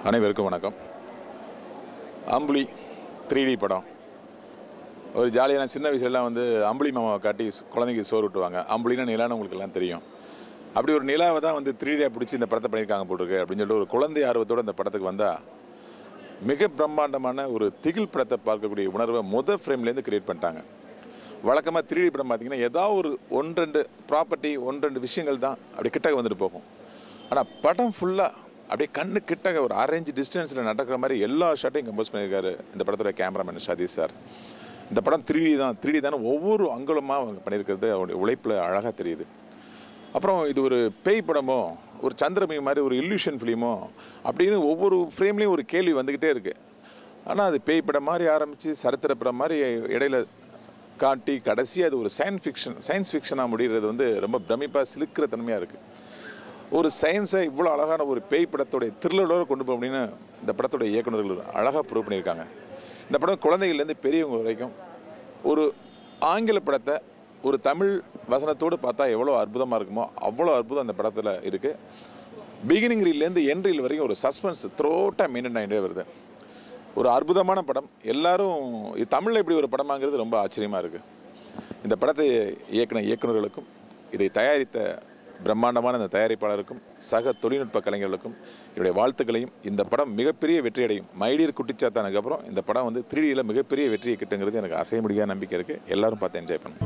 அனைவருக்கும் வணக்கம். அம்புலி 3D படம் ஒரு ஜாலியான சின்ன வயசுலலாம் வந்து அம்புலி மாமாவை காட்டி குழந்தைக்கு சோறு விட்டுவாங்க. அம்புலின்னா நிலான்னு உங்களுக்கு எல்லாம் தெரியும். அப்படி ஒரு நிலாவை தான் வந்து 3D பிடிச்சி இந்த படத்தை பண்ணியிருக்காங்க போட்டிருக்கு அப்படின்னு சொல்லிட்டு ஒரு குழந்தை ஆர்வத்தோடு இந்த படத்துக்கு வந்தால் மிக பிரம்மாண்டமான ஒரு திகில் படத்தை பார்க்கக்கூடிய உணர்வை ஃப்ரேம்லேருந்து கிரியேட் பண்ணிட்டாங்க. வழக்கமாக 3D படம் பார்த்திங்கன்னா ஏதாவது ஒரு 1-2 ப்ராப்பர்ட்டி 1-2 விஷயங்கள் தான் அப்படி கிட்டக்க வந்துட்டு போகும். ஆனால் படம் ஃபுல்லாக அப்படியே கண்ணு கிட்ட ஒரு அரேஞ்ச் டிஸ்டன்ஸில் நடக்கிற மாதிரி எல்லா ஷாட்டையும் கம்போஸ் பண்ணியிருக்காரு இந்த படத்தோட கேமராமேன் சதீஷ் சார். இந்த படம் 3D தானே ஒவ்வொரு அங்குலமாக அவங்க பண்ணியிருக்கிறது அவருடைய உழைப்பில் அழகாக தெரியுது. அப்புறம் இது ஒரு பேய் படமோ ஒரு சந்திரமுகி மாதிரி ஒரு இல்யூஷன் ஃபிலிமோ அப்படின்னு ஒவ்வொரு ஃப்ரேம்லேயும் ஒரு கேள்வி வந்துக்கிட்டே இருக்குது. ஆனால் அது பேய் படம் மாதிரி ஆரம்பித்து சரித்திர படம் மாதிரி இடையில காட்டி கடைசி அது ஒரு சயின்ஸ் ஃபிக்ஷனாக முடிகிறது வந்து ரொம்ப பிரமிப்பாக சிலுக்கிற தன்மையாக இருக்குது. ஒரு சயின்ஸை இவ்வளோ அழகான ஒரு பேய் படத்தோடைய த்ரில்லரோடு கொண்டு போகும் அப்படின்னு இந்த படத்தோடைய இயக்குநர்கள் அழகாக ப்ரூவ் பண்ணியிருக்காங்க. இந்த படம் குழந்தைகள்லேருந்து பெரியவங்க வரைக்கும் ஒரு ஆங்கில படத்தை ஒரு தமிழ் வசனத்தோடு பார்த்தா எவ்வளோ அற்புதமாக இருக்குமோ அவ்வளோ அற்புதம் அந்த படத்தில் இருக்குது. பிகினிங் ரீல்லேருந்து என் ரீல் வரைக்கும் ஒரு சஸ்பென்ஸ் த்ரோட்டாக மெயின்டைன் ஆகிட்டே வருது. ஒரு அற்புதமான படம். எல்லாரும் தமிழில் இப்படி ஒரு படமாங்கிறது ரொம்ப ஆச்சரியமாக இருக்குது. இந்த படத்தை இயக்குநர்களுக்கும் இதை தயாரித்த பிரம்மாண்டமான இந்த தயாரிப்பாளருக்கும் சக தொழில்நுட்ப கலைஞர்களுக்கும் என்னுடைய வாழ்த்துக்களையும். இந்த படம் மிகப்பெரிய வெற்றியடையும். மைடியர் குட்டிச்சாத்தானுக்கு அப்புறம் இந்த படம் வந்து 3Dயில் மிகப்பெரிய வெற்றியை கிட்டுங்கிறது எனக்கு அசைய முடியாத நம்பிக்கை இருக்குது. எல்லாரும் பார்த்து என்ஜாய் பண்ணுங்க.